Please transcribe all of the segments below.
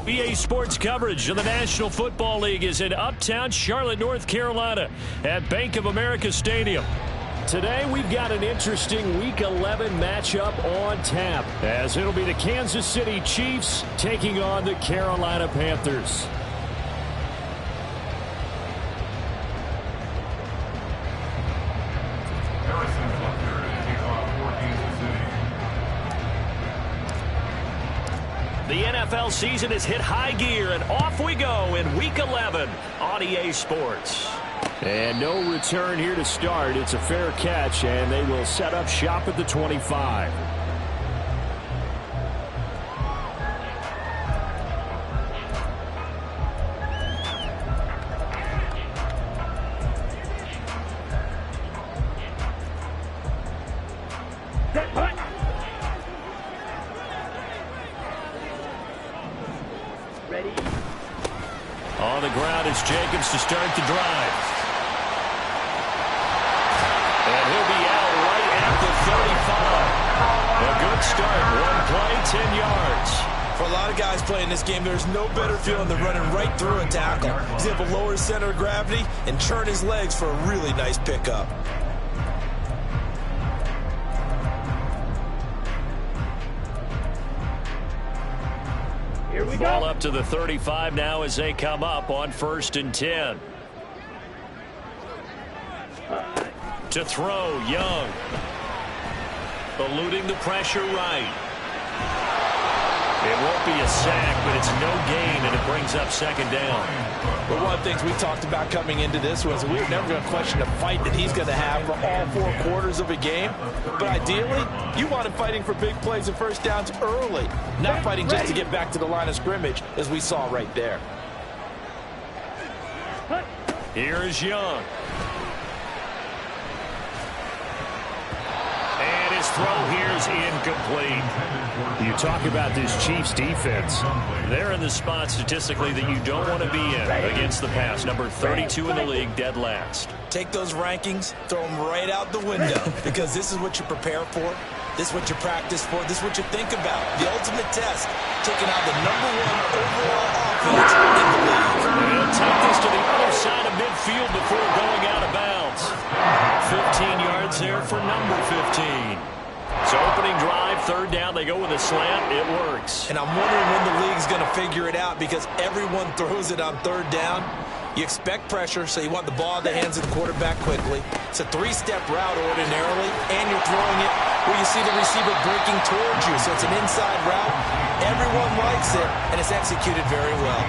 EA Sports coverage of the National Football League is in uptown Charlotte, North Carolina at Bank of America Stadium. Today we've got an interesting Week 11 matchup on tap, as it'll be the Kansas City Chiefs taking on the Carolina Panthers. The NFL season has hit high gear, and off we go in Week 11 on EA Sports. And no return here to start. It's a fair catch, and they will set up shop at the 25. On the ground, it's Jacobs to start the drive. And he'll be out right at the 35. A good start. One play, 10 yards. For a lot of guys playing this game, there's no better feeling than running right through a tackle. He's able to lower his center of gravity and turn his legs for a really nice pickup. Here we go. Ball up to the 35 now as they come up on 1st and 10. To throw, Young. Eluding the pressure right. It won't be a sack, but it's no gain, and it brings up 2nd down. Well, one of the things we talked about coming into this was we were never going to question the fight that he's going to have for all 4 quarters of a game. But ideally, you want him fighting for big plays and first downs early, not fighting just to get back to the line of scrimmage, as we saw right there. Here is Young. And his throw here is incomplete. You talk about this Chiefs defense. They're in the spot statistically that you don't want to be in against the pass. Number 32 in the league, dead last. Take those rankings, throw them right out the window, because this is what you prepare for. This is what you practice for. This is what you think about. The ultimate test, taking out the #1 overall offense in the league. They'll take this to the other side of midfield before going out of bounds. 15 yards there for number 15. So opening drive, 3rd down, they go with a slant. It works. And I'm wondering when the league's going to figure it out, because everyone throws it on 3rd down. You expect pressure, so you want the ball in the hands of the quarterback quickly. It's a 3-step route ordinarily, and you're throwing it where you see the receiver breaking towards you. So it's an inside route. Everyone likes it, and it's executed very well.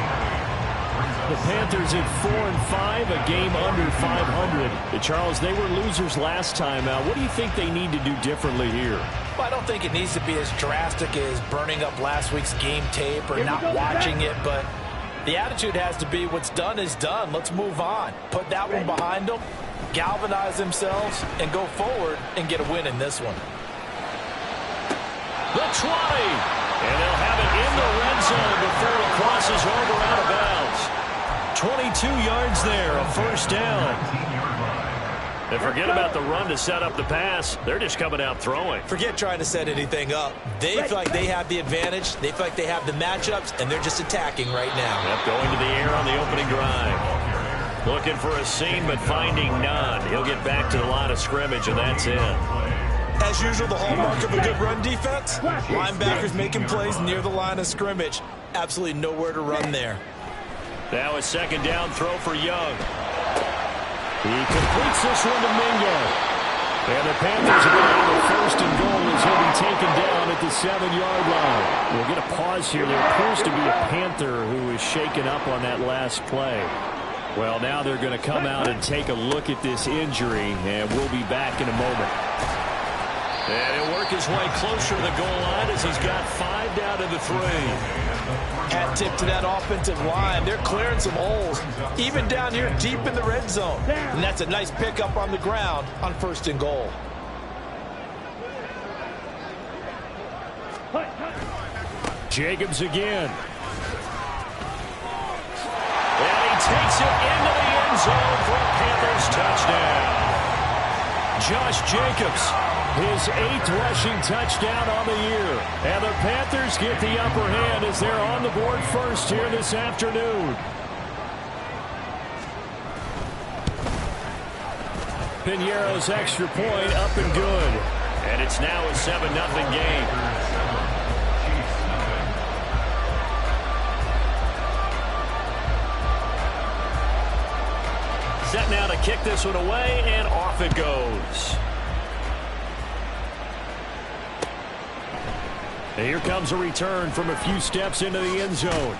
The Panthers at 4-5, a game under 500. Charles, they were losers last time out. What do you think they need to do differently here? Well, I don't think it needs to be as drastic as burning up last week's game tape or not watching it, but the attitude has to be what's done is done. Let's move on. Put that one behind them, galvanize themselves, and go forward and get a win in this one. The 20, and they'll have it in the red zone before it crosses over out of bounds. 22 yards there, a 1st down. And forget about the run to set up the pass. They're just coming out throwing. Forget trying to set anything up. They feel like they have the advantage. They feel like they have the matchups, and they're just attacking right now. Yep, going to the air on the opening drive. Looking for a seam, but finding none. He'll get back to the line of scrimmage, and that's it. As usual, the hallmark of a good run defense, linebackers making plays near the line of scrimmage. Absolutely nowhere to run there. Now a 2nd down throw for Young. He completes this one to Mingo. And the Panthers are going to have a 1st and goal as he'll be taken down at the 7-yard line. We'll get a pause here. There appears to be a Panther who is shaken up on that last play. Well, now they're going to come out and take a look at this injury, and we'll be back in a moment. And he'll work his way closer to the goal line as he's got 5 down to the 3. Hat tip to that offensive line. They're clearing some holes, even down here deep in the red zone. And that's a nice pickup on the ground on 1st and goal. Jacobs again. And he takes it into the end zone for a Panthers touchdown. Josh Jacobs His 8th rushing touchdown on the year. And the Panthers get the upper hand as they're on the board first here this afternoon. Piñeiro's extra point up and good. And it's now a 7-0 game. Set now to kick this one away, and off it goes. And here comes a return from a few steps into the end zone.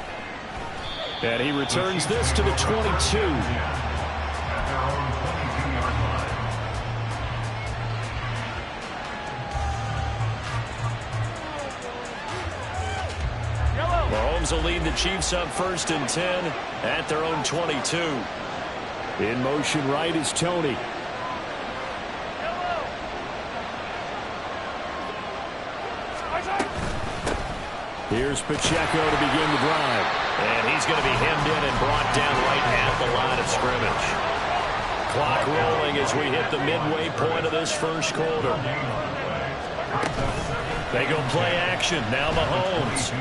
And he returns this to the 22. Mahomes will lead the Chiefs up 1st and 10 at their own 22. In motion right is Tony. Here's Pacheco to begin the drive. And he's going to be hemmed in and brought down right at the line of scrimmage. Clock rolling as we hit the midway point of this first quarter. They go play action. Now Mahomes.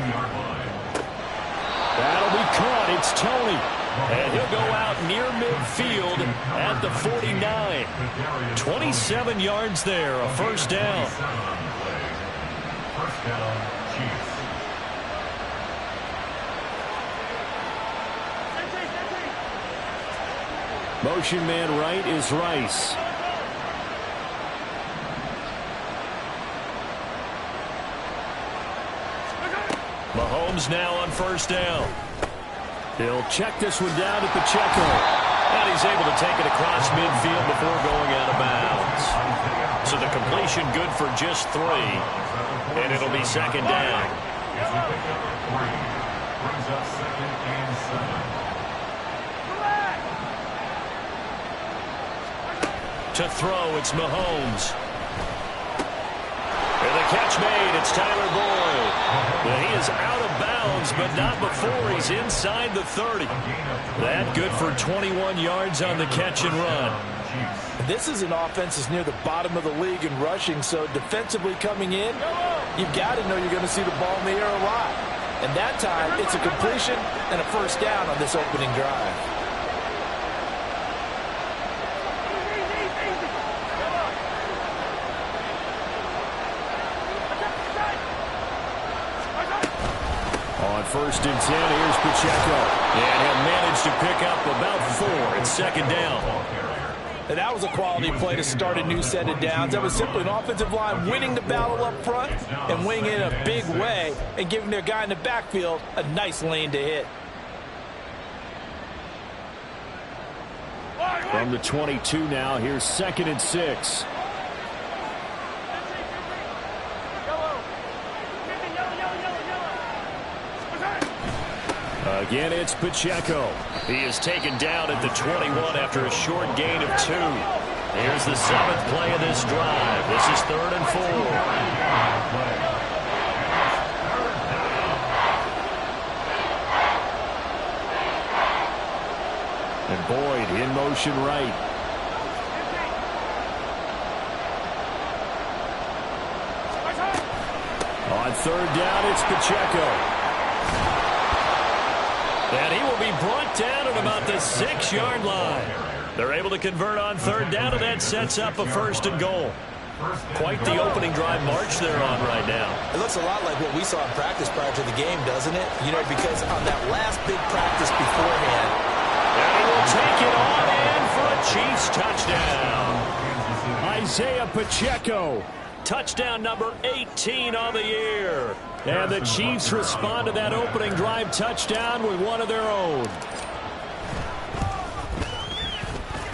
That'll be caught. It's Tony. And he'll go out near midfield at the 49. 27 yards there, a first down. First down, Chiefs. Motion man right is Rice. Mahomes now on first down. He'll check this one down to Pacheco. And he's able to take it across midfield before going out of bounds. So the completion good for just 3. And it'll be second down. To throw, it's Mahomes. And the catch made, it's Tyler Boyd. Well, he is out of bounds, but not before he's inside the 30. That good for 21 yards on the catch and run. This is an offense that's near the bottom of the league in rushing, so defensively coming in, you've got to know you're going to see the ball in the air a lot. And that time, it's a completion and a first down on this opening drive. On 1st and 10, here's Pacheco. And he'll manage to pick up about 4. It's second down. And that was a quality play to start a new set of downs. That was simply an offensive line winning the battle up front and winning it in a big way and giving their guy in the backfield a nice lane to hit. From the 22 now, here's 2nd and 6. Again, it's Pacheco. He is taken down at the 21 after a short gain of 2. Here's the 7th play of this drive. This is 3rd and 4. And Boyd in motion right. On 3rd down, it's Pacheco. And he will be brought down at about the 6-yard line. They're able to convert on 3rd down, and that sets up a 1st and goal. Quite the opening drive march they're on right now. It looks a lot like what we saw in practice prior to the game, doesn't it? You know, because on that last big practice beforehand. And he will take it on in for a Chiefs touchdown. Isaiah Pacheco. Touchdown number 18 on the year. And the Chiefs respond to that opening drive touchdown with one of their own.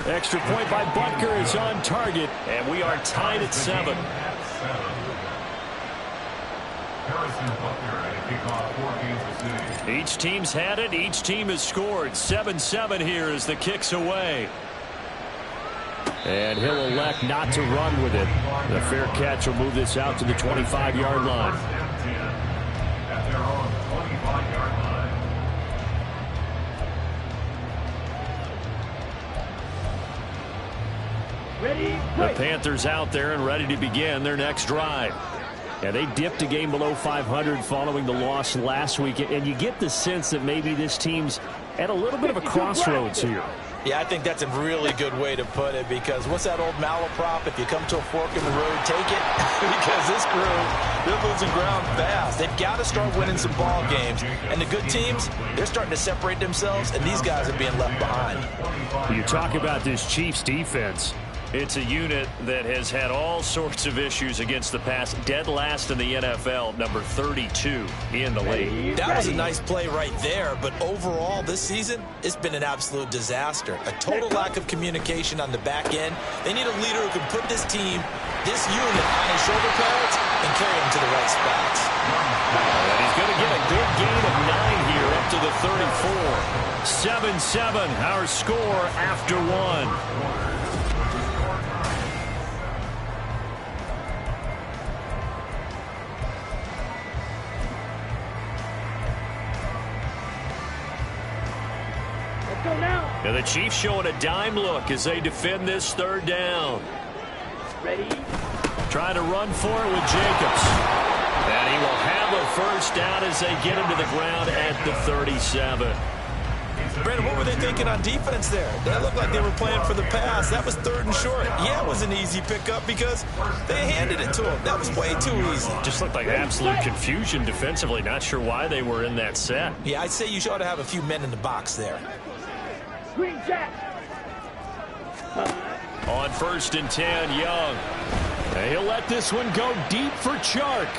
Extra point by Butker is on target, and we are tied at 7. Each team's had it. Each team has scored. 7-7 here as the kick's away. And he'll elect not to run with it. The fair catch will move this out to the 25-yard line. The Panthers out there and ready to begin their next drive. Yeah, they dipped a game below 500 following the loss last week, and you get the sense that maybe this team's at a little bit of a crossroads here. Yeah, I think that's a really good way to put it, because what's that old malaprop? If you come to a fork in the road, take it. Because this crew, they're losing ground fast. They've got to start winning some ball games. And the good teams, they're starting to separate themselves, and these guys are being left behind. You talk about this Chiefs defense. It's a unit that has had all sorts of issues against the pass. Dead last in the NFL, number 32 in the league. That was a nice play right there, but overall this season, it's been an absolute disaster. A total lack of communication on the back end. They need a leader who can put this team, this unit, on his shoulder pads and carry them to the right spots. And he's going to get a good gain of 9 here up to the 34. 7-7, our score after 1. And the Chiefs showing a dime look as they defend this third down. Ready? Trying to run for it with Jacobs. And he will have a first down as they get him to the ground at the 37. Brandon, what were they thinking on defense there? That looked like they were playing for the pass. That was 3rd and short. Yeah, it was an easy pickup because they handed it to him. That was way too easy. Just looked like absolute confusion defensively. Not sure why they were in that set. Yeah, I'd say you ought to have a few men in the box there. Green Jack. On 1st and 10, Young. And he'll let this one go deep for Chark.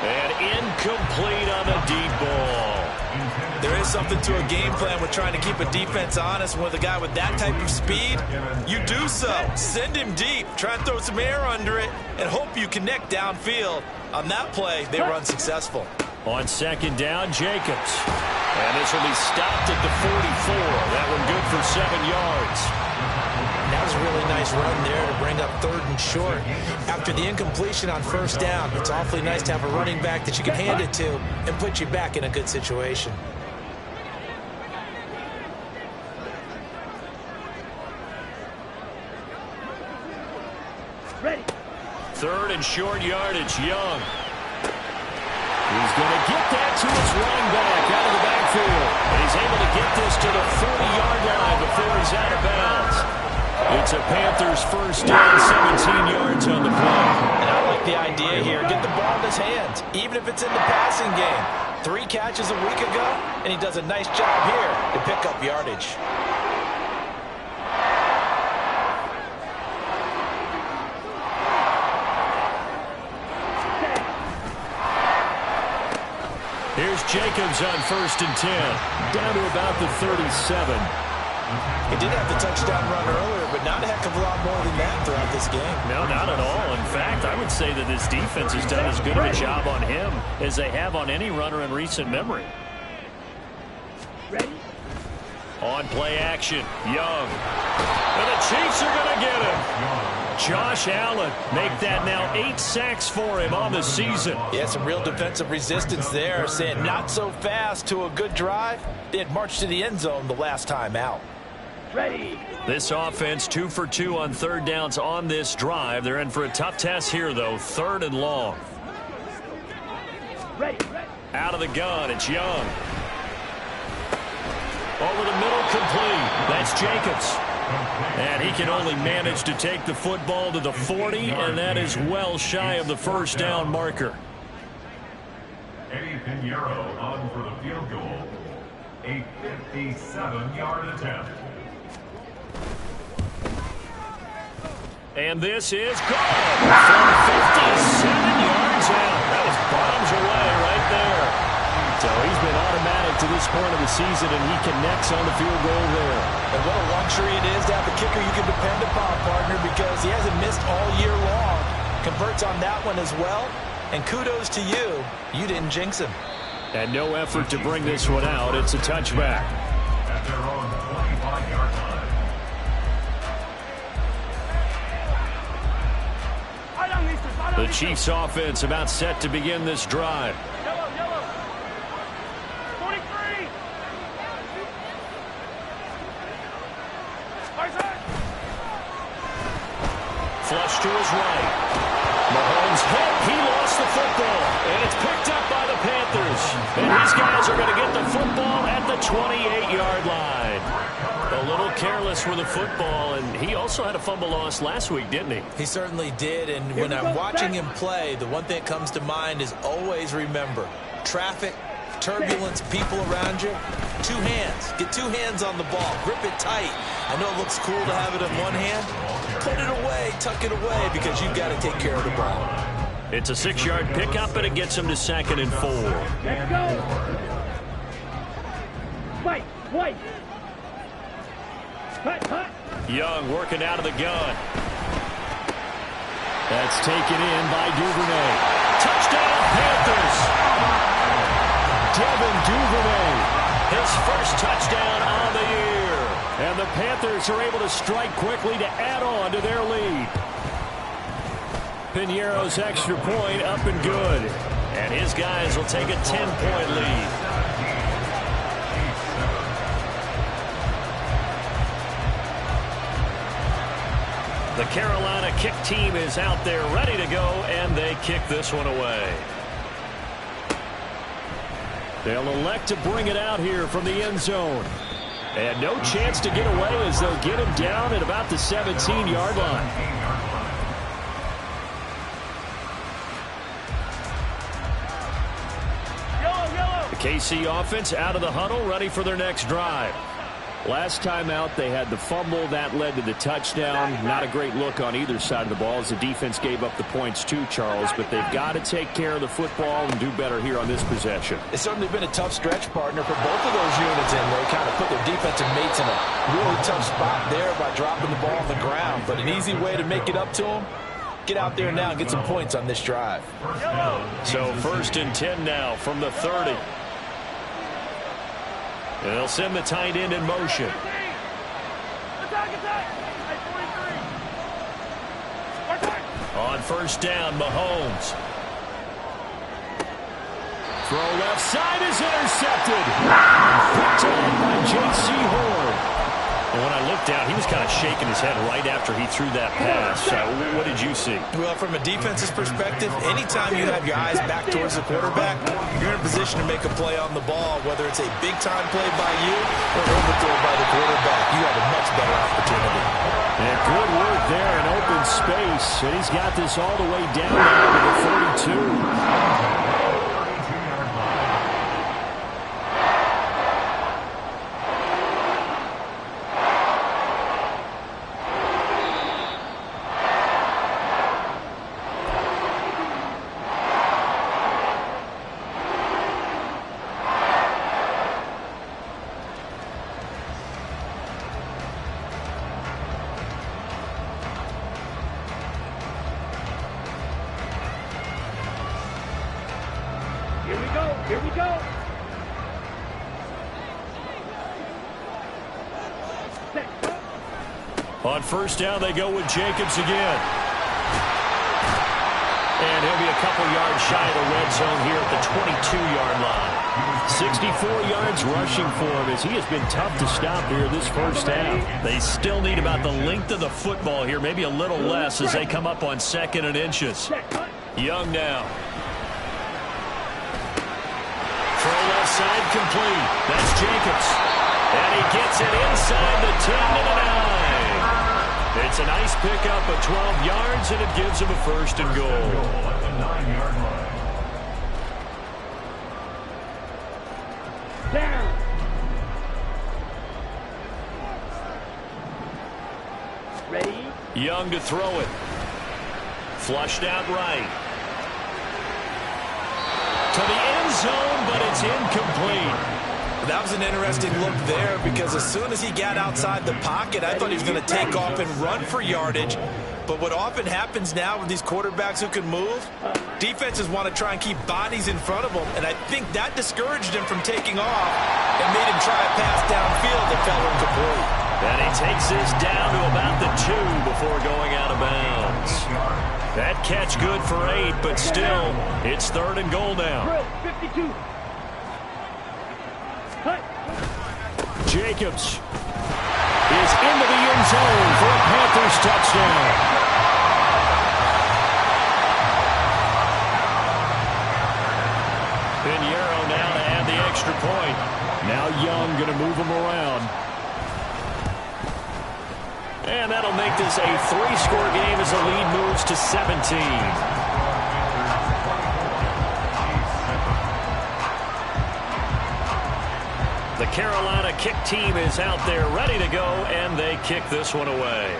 And incomplete on the deep ball. There is something to a game plan with trying to keep a defense honest. With a guy with that type of speed, you do so. Send him deep. Try and throw some air under it and hope you connect downfield. On that play, they were unsuccessful. On 2nd down, Jacobs. And this will be stopped at the 44. That one good for 7 yards. That was a really nice run there to bring up 3rd and short. After the incompletion on 1st down, it's awfully nice to have a running back that you can hand it to and put you back in a good situation. Ready? 3rd and short yardage, Young. He's going to get that to his running back out of the backfield. And he's able to get this to the 40-yard line before he's out of bounds. It's a Panthers first down, 17 yards on the play. And I like the idea here. Get the ball in his hands, even if it's in the passing game. 3 catches a week ago, and he does a nice job here to pick up yardage. Here's Jacobs on 1st and 10, down to about the 37. He did have the touchdown run earlier, but not a heck of a lot more than that throughout this game. No, not at all. In fact, I would say that this defense has done as good of a job on him as they have on any runner in recent memory. Ready? On play action, Young. And the Chiefs are going to get him. Josh Allen make that now 8 sacks for him on the season. Yeah, some real defensive resistance there, saying not so fast to a good drive. They had marched to the end zone the last time out. Ready? This offense 2 for 2 on 3rd downs on this drive. They're in for a tough test here, though. 3rd and long. Ready? Out of the gun, it's Young. Over the middle, complete. That's Jacobs. And he can only manage to take the football to the 40, and that is well shy of the first down marker. Eddie Pinheiro on for the field goal. A 57-yard attempt. And this is good from 57 yards out. That was bombs away right there. So he's been automatic to this point of the season, and he connects on the field goal there. And what a luxury it is to have a kicker you can depend upon, partner, because he hasn't missed all year long. Converts on that one as well. And kudos to you. You didn't jinx him. And no effort to bring this one out. It's a touchback. At their own 25-yard line. The Chiefs offense about set to begin this drive. Yellow. 43. to his right. Mahomes hit. He lost the football. And it's picked up by the Panthers. And these guys are going to get the football at the 28-yard line. A little careless with the football, and he also had a fumble loss last week, didn't he? He certainly did, and when I'm watching him play, the one thing that comes to mind is always remember, traffic, turbulence, people around you, two hands. Get two hands on the ball. Grip it tight. I know it looks cool to have it in one hand. Put it away, tuck it away, because you've got to take care of the ball. It's a 6-yard pickup, and it gets him to 2nd and 4. Let's go. Fight, fight. Cut. Young working out of the gun. That's taken in by Duvernay. Touchdown, Panthers. Devin Duvernay, his first touchdown on the year. And the Panthers are able to strike quickly to add on to their lead. Piñeiro's extra point up and good. And his guys will take a 10-point lead. The Carolina kick team is out there ready to go, and they kick this one away. They'll elect to bring it out here from the end zone. And no chance to get away as they'll get him down at about the 17-yard line. The KC offense out of the huddle, ready for their next drive. Last time out, they had the fumble. That led to the touchdown. Not a great look on either side of the ball as the defense gave up the points too, Charles. But they've got to take care of the football and do better here on this possession. It's certainly been a tough stretch, partner, for both of those units in. They kind of put their defensive mates in a really tough spot there by dropping the ball on the ground. But an easy way to make it up to them, get out there now and get some points on this drive. So 1st and 10 now from the 30. And they'll send the tight end in motion. On 1st down, Mahomes. Throw left side is intercepted. Picked on by J.C. Horn. And when I looked down, he was kind of shaking his head right after he threw that pass. What did you see? Well, from a defense's perspective, anytime you have your eyes back towards the quarterback, you're in a position to make a play on the ball, whether it's a big-time play by you or overthrow by the quarterback. You have a much better opportunity. And good work there in open space. And he's got this all the way down to the 42. Here we go. On 1st down, they go with Jacobs again. And he'll be a couple yards shy of the red zone here at the 22-yard line. 64 yards rushing for him as he has been tough to stop here this first half. They still need about the length of the football here, maybe a little less as they come up on 2nd and inches. Young now. Throw left side complete. That's Jacobs. And he gets it inside the 10 to the 9. It's a nice pickup of 12 yards, and it gives him a 1st and goal. At the 9-yard line. Down. Ready? Young to throw it. Flushed out right. To the end zone, but it's incomplete. That was an interesting look there because as soon as he got outside the pocket, I thought he was going to take off and run for yardage. But what often happens now with these quarterbacks who can move, defenses want to try and keep bodies in front of them, and I think that discouraged him from taking off and made him try a pass downfield that fell incomplete. And he takes this down to about the 2 before going out of bounds. That catch good for 8, but still, it's 3rd and goal now. 52. Cut. Jacobs is into the end zone for a Panthers touchdown. extra point. Now Young going to move him around. And that'll make this a 3-score game as the lead moves to 17. The Carolina kick team is out there ready to go, and they kick this one away.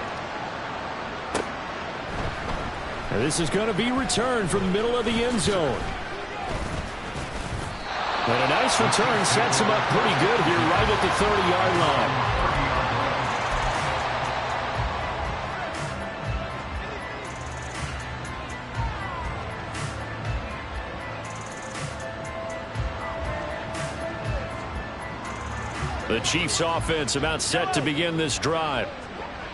And this is going to be returned from the middle of the end zone. And a nice return sets him up pretty good here right at the 30-yard line. The Chiefs offense about set to begin this drive.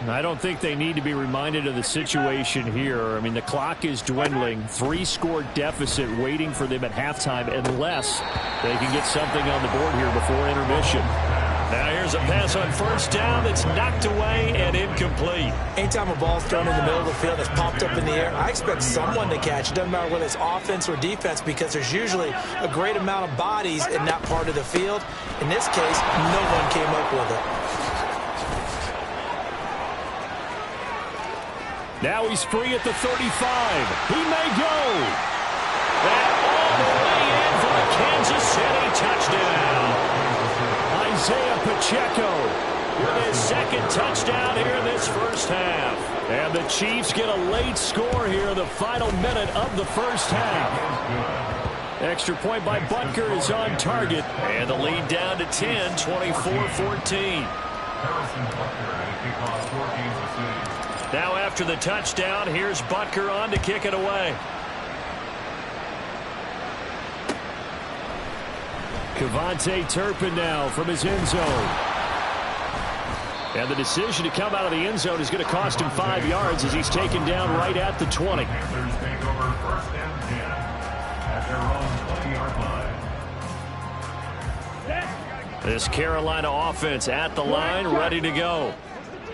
I don't think they need to be reminded of the situation here. I mean, the clock is dwindling. 3-score deficit waiting for them at halftime unless they can get something on the board here before intermission. Now here's a pass on first down that's knocked away and incomplete. Anytime a ball's thrown in the middle of the field that's popped up in the air, I expect someone to catch. It doesn't matter whether it's offense or defense because there's usually a great amount of bodies in that part of the field. In this case, no one came up with it. Now he's free at the 35. He may go. That all the way in for a Kansas City touchdown. Isaiah Pacheco with his second touchdown here in this first half. And the Chiefs get a late score here in the final minute of the first half. Extra point by Butker is on target. And the lead down to 10, 24-14. Now after the touchdown, here's Butker on to kick it away. Kevontae Turpin now from his end zone. And the decision to come out of the end zone is going to cost him 5 yards as he's taken down right at the 20. Panthers take over first and 10 at their own 20-yard line. This Carolina offense at the line, ready to go.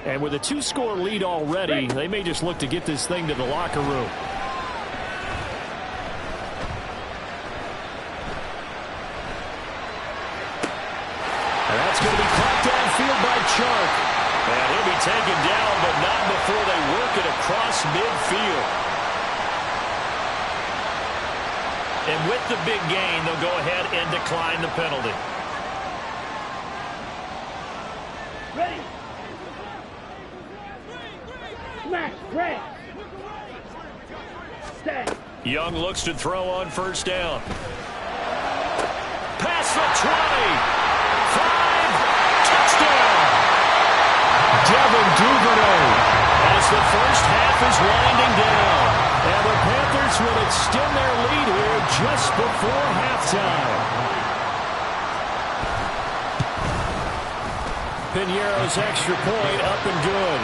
And with a 2-score lead already, they may just look to get this thing to the locker room. Going to be caught downfield by Chark. And he'll be taken down, but not before they work it across midfield. And with the big gain, they'll go ahead and decline the penalty. Ready. Smash, red. Stay. Young looks to throw on first down. Past the 20. Devin Duvernay as the first half is winding down. And the Panthers will extend their lead here just before halftime. Pinheiro's extra point up and good.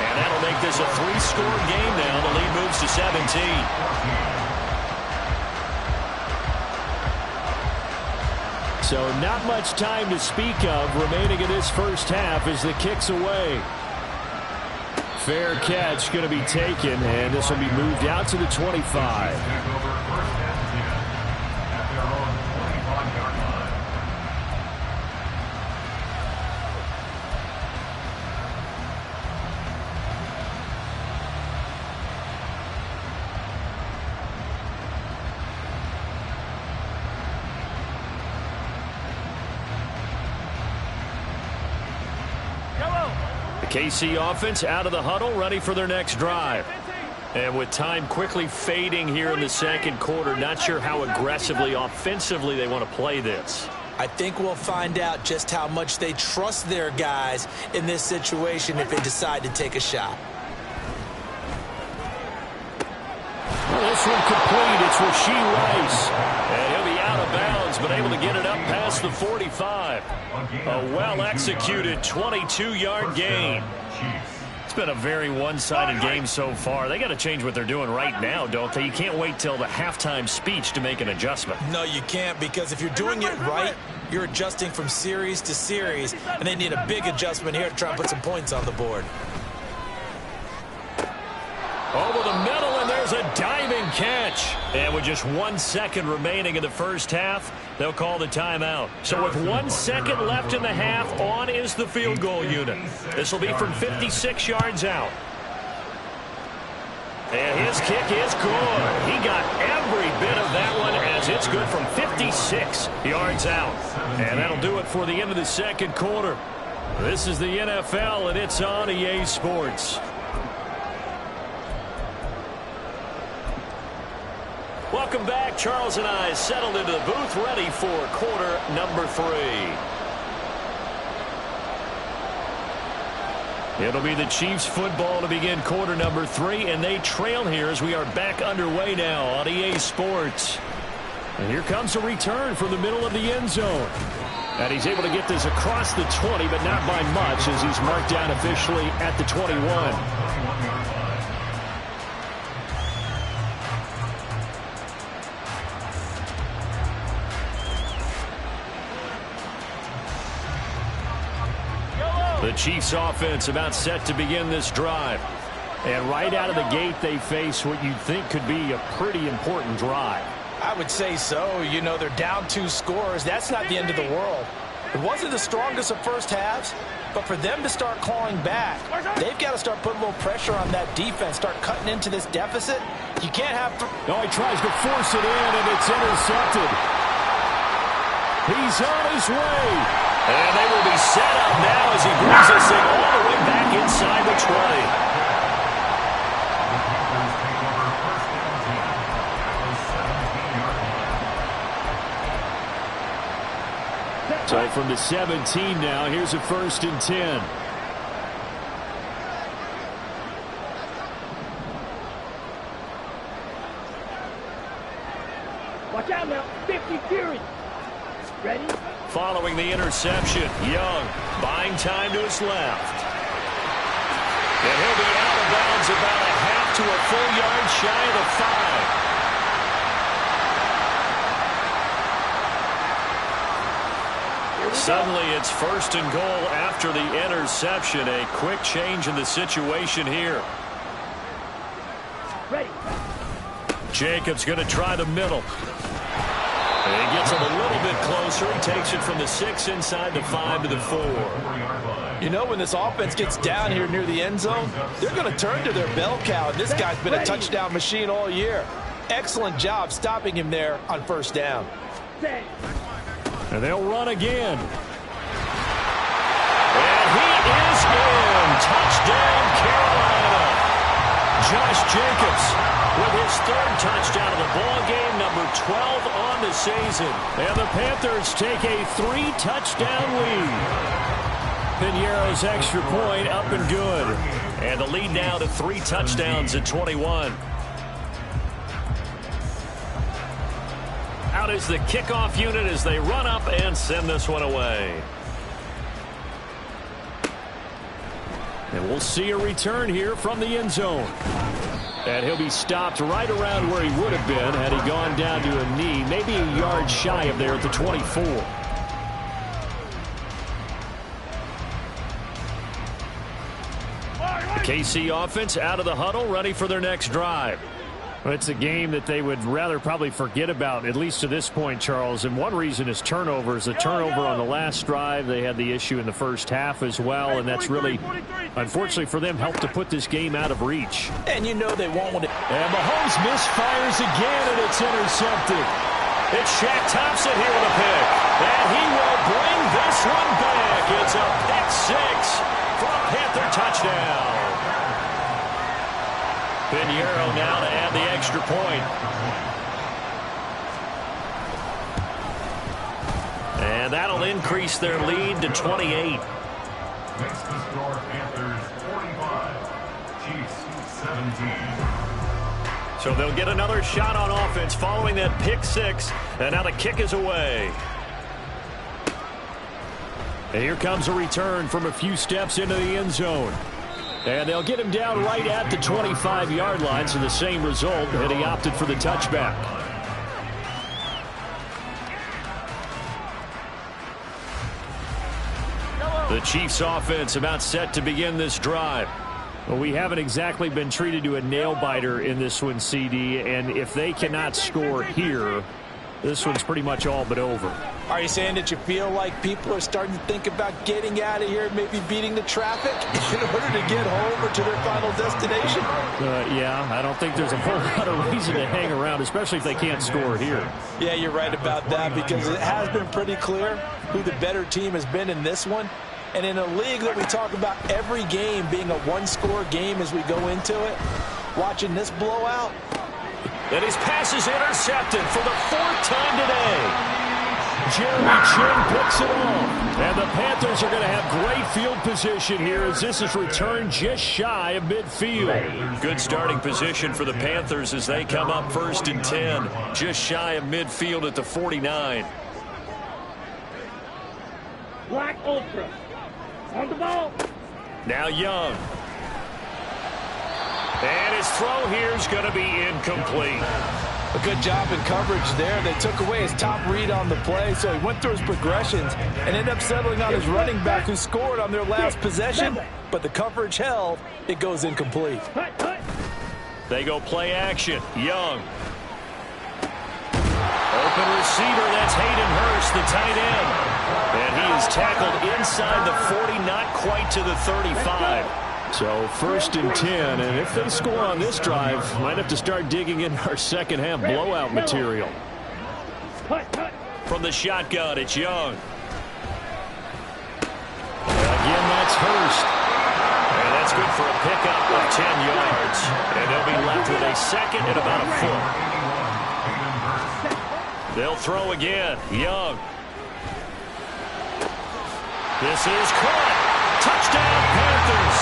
And that'll make this a 3-score game now. The lead moves to 17. So not much time to speak of remaining in this first half as the kick's away. Fair catch going to be taken, and this will be moved out to the 25. KC offense out of the huddle, ready for their next drive. And with time quickly fading here in the second quarter, not sure how aggressively, offensively they want to play this. I think we'll find out just how much they trust their guys in this situation if they decide to take a shot. Well, this one complete. It's Rashee Rice. And he'll be out of bounds, but able to get it up past the 45. A well-executed 22-yard gain. It's been a very one-sided game so far. They got to change what they're doing right now, don't they? You can't wait till the halftime speech to make an adjustment. No, you can't, because if you're doing it right, you're adjusting from series to series, and they need a big adjustment here to try and put some points on the board. Over the middle, and there's throws a diving catch. And with just 1 second remaining in the first half, they'll call the timeout. So with 1 second left in the half, on is the field goal unit. This will be from 56 yards out. And his kick is good. He got every bit of that one as it's good from 56 yards out. And that'll do it for the end of the second quarter. This is the NFL, and it's on EA Sports. Welcome back. Charles and I settled into the booth, ready for quarter number 3. It'll be the Chiefs football to begin quarter number 3, and they trail here as we are back underway now on EA Sports. And here comes a return from the middle of the end zone. And he's able to get this across the 20, but not by much as he's marked down officially at the 21. The Chiefs offense about set to begin this drive. And right out of the gate, they face what you'd think could be a pretty important drive. I would say so. You know, they're down 2 scores. That's not the end of the world. It wasn't the strongest of first halves, but for them to start clawing back, they've got to start putting a little pressure on that defense, start cutting into this deficit. You can't have... No, he tries to force it in, and it's intercepted. He's on his way. And they will be set up now as he brings this thing all the way back inside the 20. So from the 17 now, here's a 1st and 10. Watch out now. 50 Fury. Ready? Following the interception, Young buying time to his left. And he'll be out of bounds about a half to a full yard shy of the 5. Suddenly it's 1st and goal after the interception. A quick change in the situation here. Ready. Jacobs going to try the middle. And he gets him a little bit closer. He takes it from the 6 inside the 5 to the 4. You know, when this offense gets down here near the end zone, they're going to turn to their bell cow. And this guy's been a touchdown machine all year. Excellent job stopping him there on 1st down. And they'll run again. And he is in. Touchdown, Carolina. Josh Jacobs with his 3rd touchdown of the ball game, number 12 on the season. And the Panthers take a 3-touchdown lead. Pinheiro's extra point up and good. And the lead now to 3 touchdowns at 21. Out is the kickoff unit as they run up and send this one away. And we'll see a return here from the end zone. And he'll be stopped right around where he would have been had he gone down to a knee, maybe a yard shy of there at the 24. The KC offense out of the huddle, ready for their next drive. Well, it's a game that they would rather probably forget about, at least to this point, Charles. And one reason is turnovers. The turnover on the last drive, they had the issue in the first half as well, and that's really, unfortunately for them, helped to put this game out of reach. And you know they won't want it. And Mahomes misfires again, and it's intercepted. It's Shaq Thompson here with a pick. And he will bring this one back. It's a pick 6 for a Panther touchdown. Pinheiro now to add the extra point. And that'll increase their lead to 28. Makes the score Panthers 45, Chiefs 17. So they'll get another shot on offense following that pick 6. And now the kick is away. And here comes a return from a few steps into the end zone. And they'll get him down right at the 25-yard line, so the same result, and he opted for the touchback. The Chiefs offense about set to begin this drive. Well, we haven't exactly been treated to a nail-biter in this one, CD, and if they cannot score here, this one's pretty much all but over. Are you saying that you feel like people are starting to think about getting out of here, maybe beating the traffic in order to get home or to their final destination? Yeah, I don't think there's a whole lot of reason to hang around, especially if they can't score here. Yeah, you're right about that, because it has been pretty clear who the better team has been in this one. And in a league that we talk about every game being a one-score game as we go into it, watching this blowout. And his pass is intercepted for the 4th time today. Jeremy Chin picks it off. And the Panthers are going to have great field position here as this is returned just shy of midfield. Good starting position for the Panthers as they come up 1st and 10. Just shy of midfield at the 49. Black Ultra. On the ball. Now Young. And his throw here is going to be incomplete. A good job in coverage there. They took away his top read on the play, so he went through his progressions and ended up settling on his running back who scored on their last possession. But the coverage held. It goes incomplete. They go play action. Young. Open receiver, that's Hayden Hurst, the tight end. And he is tackled inside the 40, not quite to the 35. So 1st and 10, and if they score on this drive, might have to start digging in our second half blowout material. From the shotgun, it's Young. And again, that's Hurst. And that's good for a pickup of 10 yards. And they'll be left with a second and about a foot. They'll throw again. Young. This is caught. Touchdown, Panthers.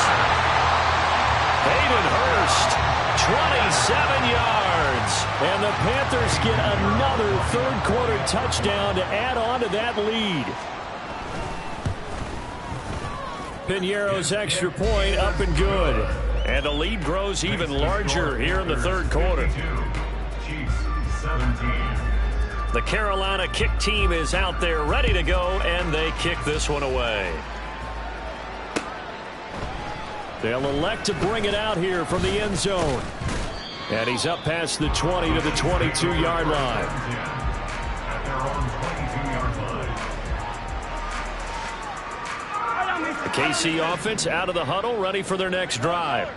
Hayden Hurst, 27 yards. And the Panthers get another 3rd quarter touchdown to add on to that lead. Piñeiro's extra point up and good. And the lead grows even larger here in the 3rd quarter. Chiefs 17. The Carolina kick team is out there ready to go, and they kick this one away. They'll elect to bring it out here from the end zone. And he's up past the 20 to the 22-yard line. At their own 22-yard line. The KC offense out of the huddle, ready for their next drive.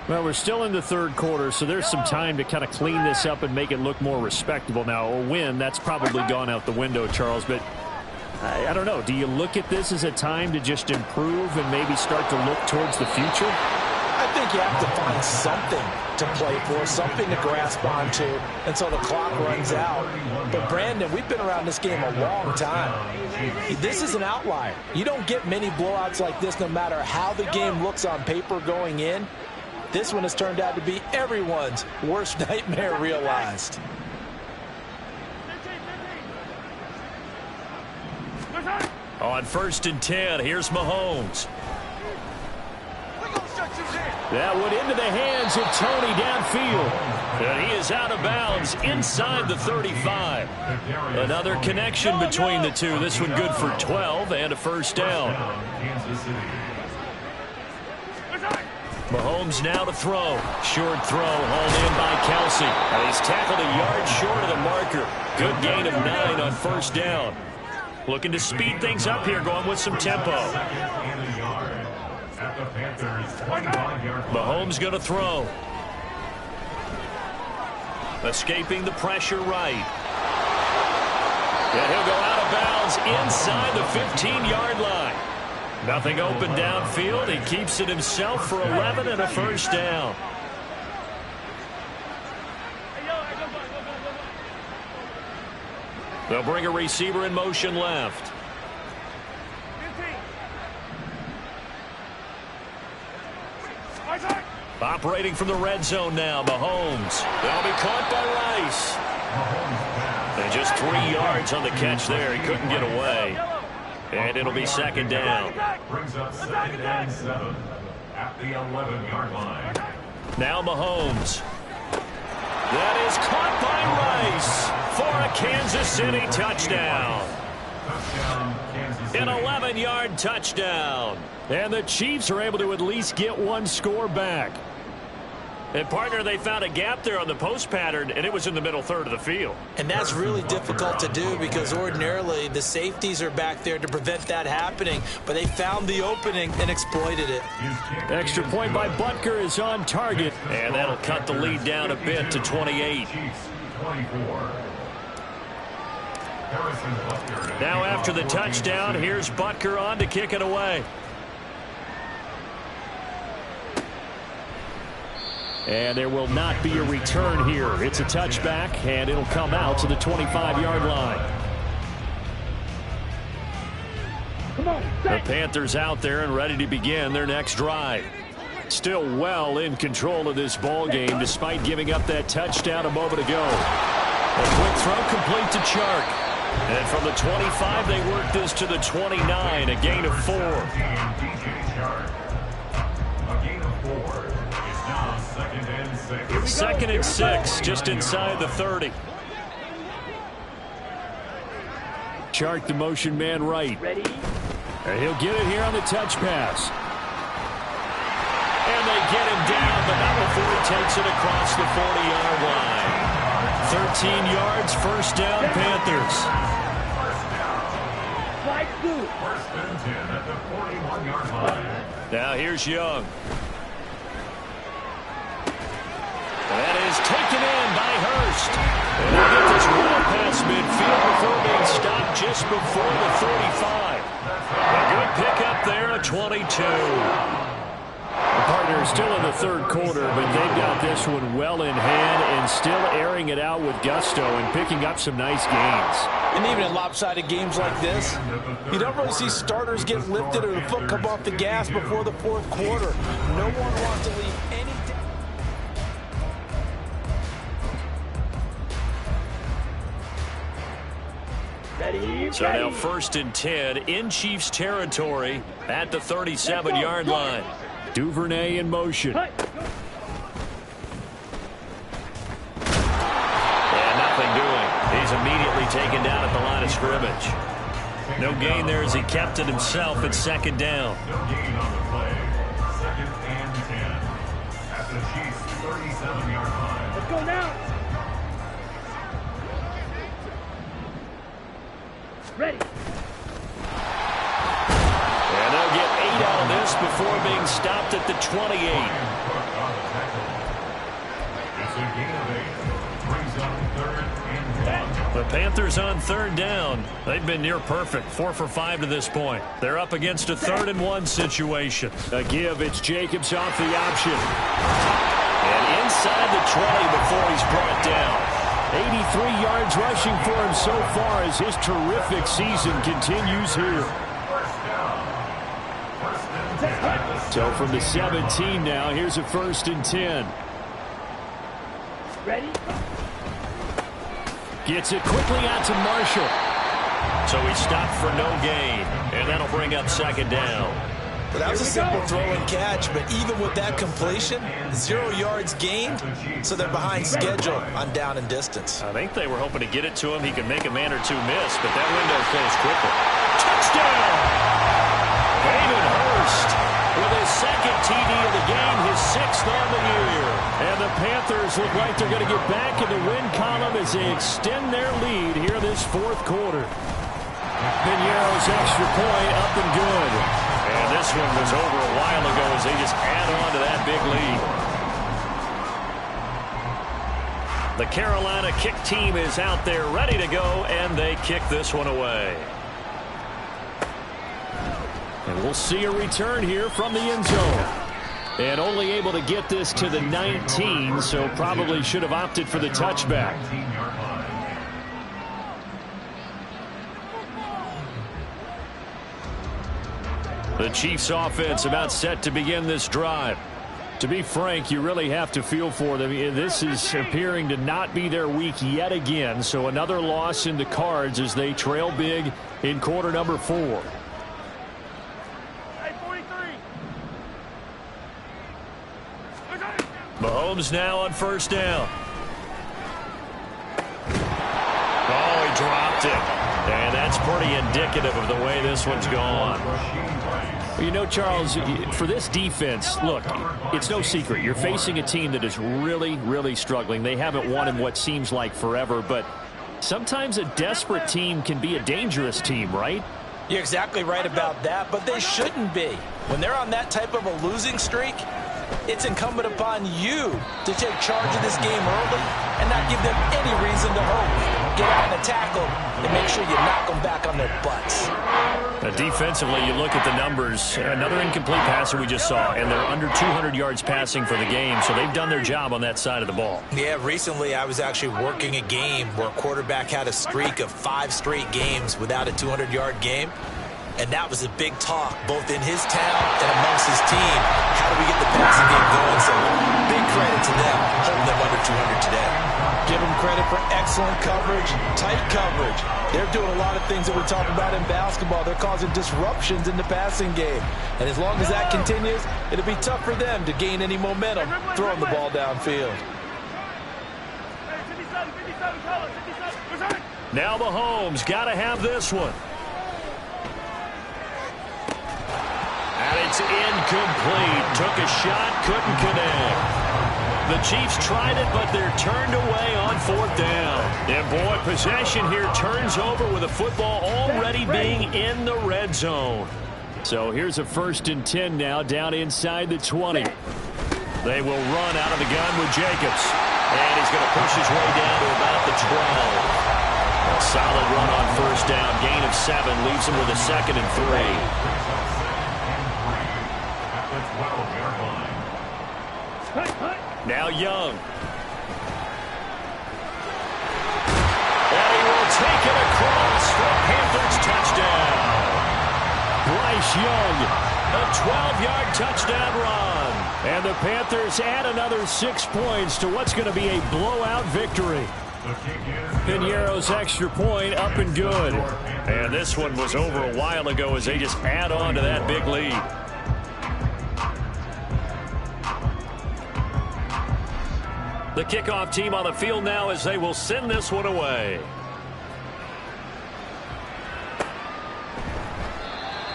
Well, we're still in the 3rd quarter, so there's some time to kind of clean this up and make it look more respectable. Now, a win, that's probably gone out the window, Charles, but I don't know. Do you look at this as a time to just improve and maybe start to look towards the future? I think you have to find something to play for, something to grasp onto until the clock runs out. But, Brandon, we've been around this game a long time. This is an outlier. You don't get many blowouts like this no matter how the game looks on paper going in. This one has turned out to be everyone's worst nightmare realized. On 1st and 10, here's Mahomes. That went into the hands of Tony downfield. And he is out of bounds inside the 35. Another connection between the two. This one good for 12 and a 1st down. Mahomes now to throw. Short throw hauled in by Kelsey. And he's tackled a yard short of the marker. Good gain of 9 on 1st down. Looking to speed things up here, going with some tempo. Mahomes going to throw. Escaping the pressure right. And he'll go out of bounds inside the 15-yard line. Nothing open downfield. He keeps it himself for 11 and a 1st down. They'll bring a receiver in motion left. Operating from the red zone now, Mahomes. They'll be caught by Rice. And just 3 yards on the catch there. He couldn't get away. And it'll be 2nd down. Brings up 2nd and 7 at the 11-yard line. Now Mahomes. That is caught by Rice for a Kansas City touchdown. Touchdown, Kansas City. An 11-yard touchdown. And the Chiefs are able to at least get one score back. And, partner, they found a gap there on the post pattern, and it was in the middle third of the field. And that's really difficult to do because ordinarily the safeties are back there to prevent that happening, but they found the opening and exploited it. Extra point by Butker is on target, and that'll cut the lead down a bit to 28. Chiefs 24. Harrison Butker. Now after the touchdown, here's Butker on to kick it away. And there will not be a return here. It's a touchback, and it'll come out to the 25-yard line. The Panthers out there and ready to begin their next drive. Still well in control of this ball game despite giving up that touchdown a moment ago. A quick throw complete to Chark. And from the 25, they work this to the 29, a gain of 4. A gain of 4. It's now second and 6. Second and 6, just inside the 30. Chark, the motion man right. Ready? And he'll get it here on the touch pass. And they get him down, but not before he takes it across the 40-yard line. 13 yards, first down, Panthers. Slide two. First and 10 at the 41-yard line. Now here's Young. That is taken in by Hurst. And he'll get this run past midfield before being stopped just before the 35. A good pickup there, a 22. The partner is still in the third quarter, but they've got this one well in hand and still airing it out with gusto and picking up some nice gains. And even in lopsided games like this, you don't really see starters get lifted or the foot come off the gas before the fourth quarter. No one wants to leave any... Ready? So now first and 10 in Chiefs territory at the 37-yard line. Duvernay in motion. Hey. And nothing doing. He's immediately taken down at the line of scrimmage. No gain there as he kept it himself at second down. No gain on the play. Second and 10 at the Chiefs 37-yard line. Let's go now. Ready? And they'll get 8 out of this before being stopped at the 28. It's a gain of 8. Brings up third and 1. The Panthers on third down. They've been near perfect, 4 for 5 to this point. They're up against a 3rd and 1 situation. A give, it's Jacobs off the option. And inside the 20 before he's brought down. 83 yards rushing for him so far as his terrific season continues here. So from the 17 now, here's a 1st and 10. Ready? Gets it quickly out to Marshall. So he stopped for no gain, and that'll bring up second down. Well, that was a simple throw and catch, but even with that completion, 0 yards gained, so they're behind schedule on down and distance. I think they were hoping to get it to him. He could make a man or two miss, but that window closed quickly. Touchdown! Hayden Hurst with his second TD of the game, his 6th on the year. And the Panthers look like they're going to get back in the win column as they extend their lead here this 4th quarter. Piñeiro's extra point up and good. And this one was over a while ago as they just add on to that big lead. The Carolina kick team is out there ready to go, and they kick this one away. And we'll see a return here from the end zone. And only able to get this to the 19, so probably should have opted for the touchback. The Chiefs offense about set to begin this drive. To be frank, you really have to feel for them. This is appearing to not be their week yet again, so another loss in the cards as they trail big in quarter number 4. Hey, 43. Mahomes now on first down. Oh, he dropped it. And that that's pretty indicative of the way this one's gone. You know, Charles, for this defense, look, it's no secret. You're facing a team that is really, really struggling. They haven't won in what seems like forever, but sometimes a desperate team can be a dangerous team, right? You're exactly right about that, but they shouldn't be. When they're on that type of a losing streak, it's incumbent upon you to take charge of this game early and not give them any reason to hope. Get out and attack them and make sure you knock them back on their butts. Defensively, you look at the numbers. Another incomplete passer we just saw, and they're under 200 yards passing for the game, so they've done their job on that side of the ball. Yeah, recently I was actually working a game where a quarterback had a streak of 5 straight games without a 200-yard game. And that was a big talk, both in his town and amongst his team. How do we get the passing game going? So big credit to them, holding them under 200 today. Give them credit for excellent coverage, tight coverage. They're doing a lot of things that we talk about in basketball. They're causing disruptions in the passing game. And as long as that continues, it'll be tough for them to gain any momentum throwing the ball downfield. Now Mahomes got to have this one. And it's incomplete. Took a shot, couldn't connect. The Chiefs tried it, but they're turned away on 4th down. And boy, possession here turns over with a football already being in the red zone. So here's a 1st and 10 now, down inside the 20. They will run out of the gun with Jacobs. And he's going to push his way down to about the 12. A solid run on 1st down. Gain of 7 leaves him with a 2nd and 3. Now Young. And he will take it across for a Panthers touchdown. Bryce Young, a 12-yard touchdown run. And the Panthers add another 6 points to what's going to be a blowout victory. Piñeiro's extra point up and good. And this one was over a while ago as they just add on to that big lead. The kickoff team on the field now as they will send this one away.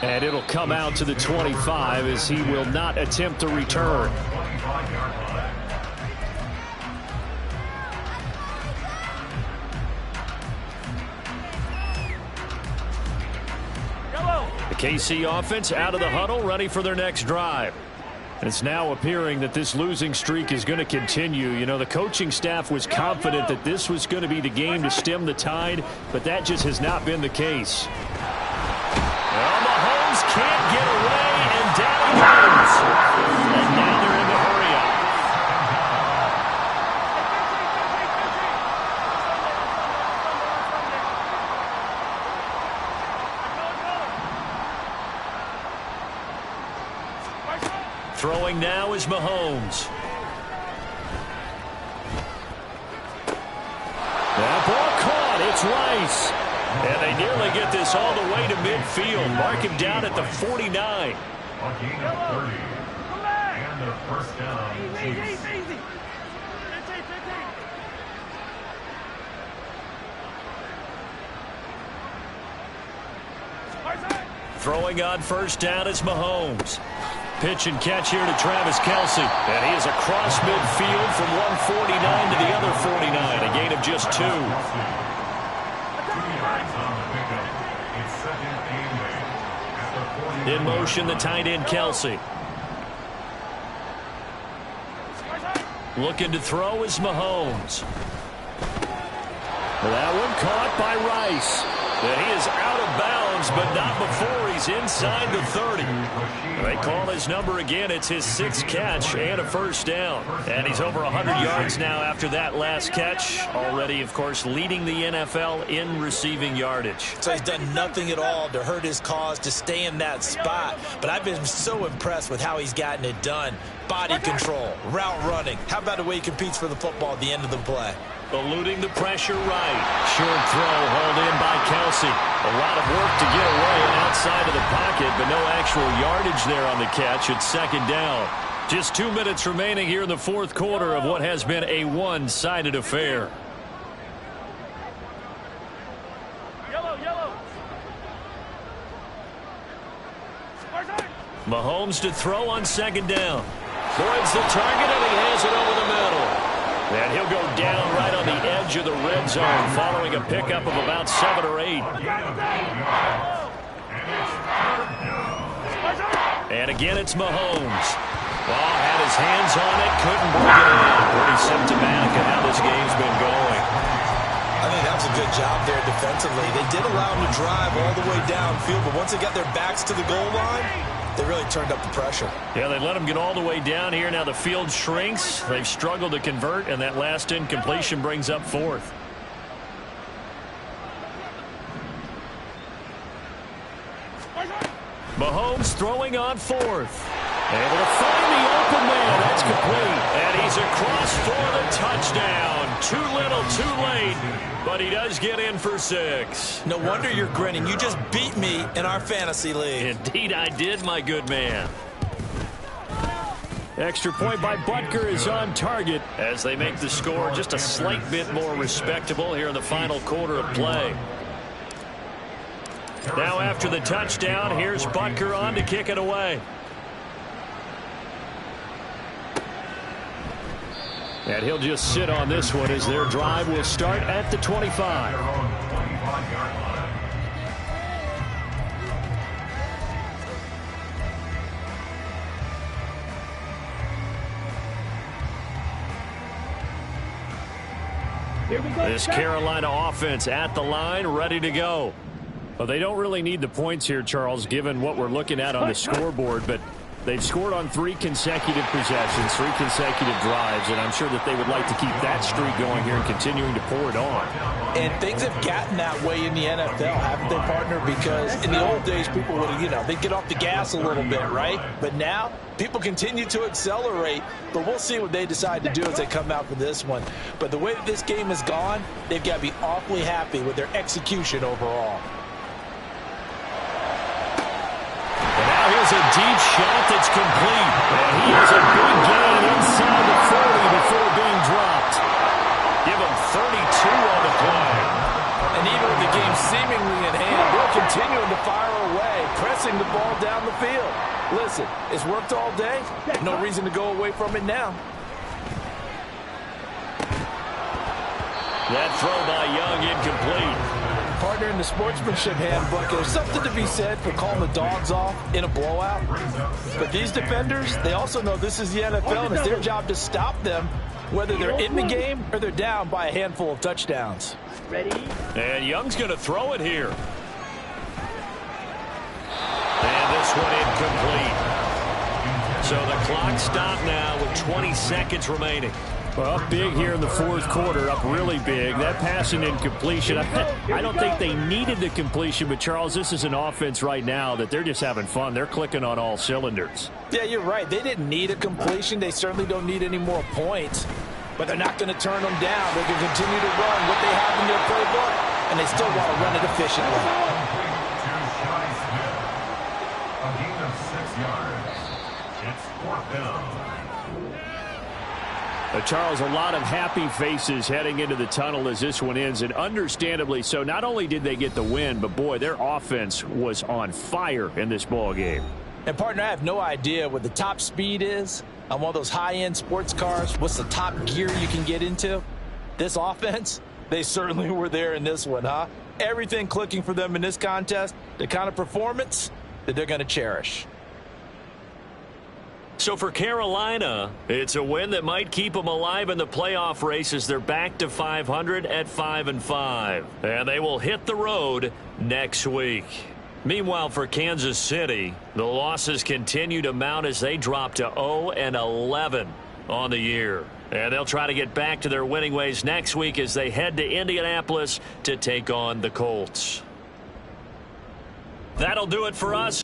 And it'll come out to the 25 as he will not attempt to return. The KC offense out of the huddle, ready for their next drive. It's now appearing that this losing streak is going to continue. You know, the coaching staff was confident that this was going to be the game to stem the tide, but that just has not been the case. Well, Mahomes can't get away, and down he goes. And now they're in the hurry-up. Throwing now is Mahomes. That ball caught. It's Rice. And they nearly get this all the way to midfield. Mark him down at the 49. A gain of 30. And the 1st down. Easy. Throwing on 1st down is Mahomes. Pitch and catch here to Travis Kelce. And he is across midfield from 149 to the other 49. A gain of just 2. In motion, the tight end, Kelce. Looking to throw is Mahomes. That one caught by Rice. And he is out of bounds, but not before he's inside the 30. They call his number again. It's his 6th catch and a 1st down. And he's over 100 yards now after that last catch. Already, of course, leading the NFL in receiving yardage. So he's done nothing at all to hurt his cause, to stay in that spot. But I've been so impressed with how he's gotten it done. Body control, route running. How about the way he competes for the football at the end of the play? Eluding the pressure right. Short throw hauled in by Kelce. A lot of work to get away and outside of the pocket, but no actual yardage there on the catch. It's 2nd down. Just 2 minutes remaining here in the 4th quarter of what has been a one-sided affair. Mahomes to throw on second down. Floyd's the target, and he has it over the middle. And he'll go down right on the edge of the red zone following a pickup of about 7 or 8. And again, it's Mahomes. Ball had his hands on it, couldn't bring it in. Pretty symptomatic of how this game's been going. I think that was a good job there defensively. They did allow him to drive all the way downfield, but once they got their backs to the goal line, they really turned up the pressure. Yeah, they let him get all the way down here. Now the field shrinks. They've struggled to convert, and that last incompletion brings up 4th. Mahomes throwing on 4th. Able to find the open man. That's complete. And he's across for the touchdown. Too little, too late. But he does get in for 6. No wonder you're grinning. You just beat me in our fantasy league. Indeed I did, my good man. Extra point by Butker is on target as they make the score just a slight bit more respectable here in the final quarter of play. Now after the touchdown, here's Butker on to kick it away. And he'll just sit on this one as their drive will start at the 25. This Carolina offense at the line, ready to go. Well, they don't really need the points here, Charles, given what we're looking at on the scoreboard, but they've scored on 3 consecutive possessions, 3 consecutive drives, and I'm sure that they would like to keep that streak going here and continuing to pour it on. And things have gotten that way in the NFL, haven't they, partner? Because in the old days, people would, they'd get off the gas a little bit, right? But now, people continue to accelerate, but we'll see what they decide to do as they come out for this one. But the way that this game has gone, they've got to be awfully happy with their execution overall. Here's a deep shot that's complete. And he has a big gain inside the 40 before being dropped. Give him 32 on the play. And even with the game seemingly in hand, they're continuing to fire away, pressing the ball down the field. Listen, it's worked all day. No reason to go away from it now. That throw by Young incomplete. Partner, in the sportsmanship handbook, there's something to be said for calling the dogs off in a blowout. But these defenders, they also know this is the NFL, and it's their job to stop them, whether they're in the game or they're down by a handful of touchdowns. Ready? And Young's going to throw it here. And this one incomplete. So the clock stopped now with 20 seconds remaining. Well, up big here in the 4th quarter, up really big. That pass and incompletion, I don't think they needed the completion, but, Charles, this is an offense right now that they're just having fun. They're clicking on all cylinders. Yeah, you're right. They didn't need a completion. They certainly don't need any more points, but they're not going to turn them down. They can continue to run what they have in their playbook, and they still want to run it efficiently. A gain of 6 yards. It's 4th down. Charles, a lot of happy faces heading into the tunnel as this one ends, and understandably so. Not only did they get the win, but, boy, their offense was on fire in this ball game. And, partner, I have no idea what the top speed is on one of those high-end sports cars. What's the top gear you can get into? This offense, they certainly were there in this one, huh? Everything clicking for them in this contest, the kind of performance that they're going to cherish. So for Carolina, it's a win that might keep them alive in the playoff race as they're back to 500 at 5-5. And they will hit the road next week. Meanwhile, for Kansas City, the losses continue to mount as they drop to 0-11 on the year. And they'll try to get back to their winning ways next week as they head to Indianapolis to take on the Colts. That'll do it for us.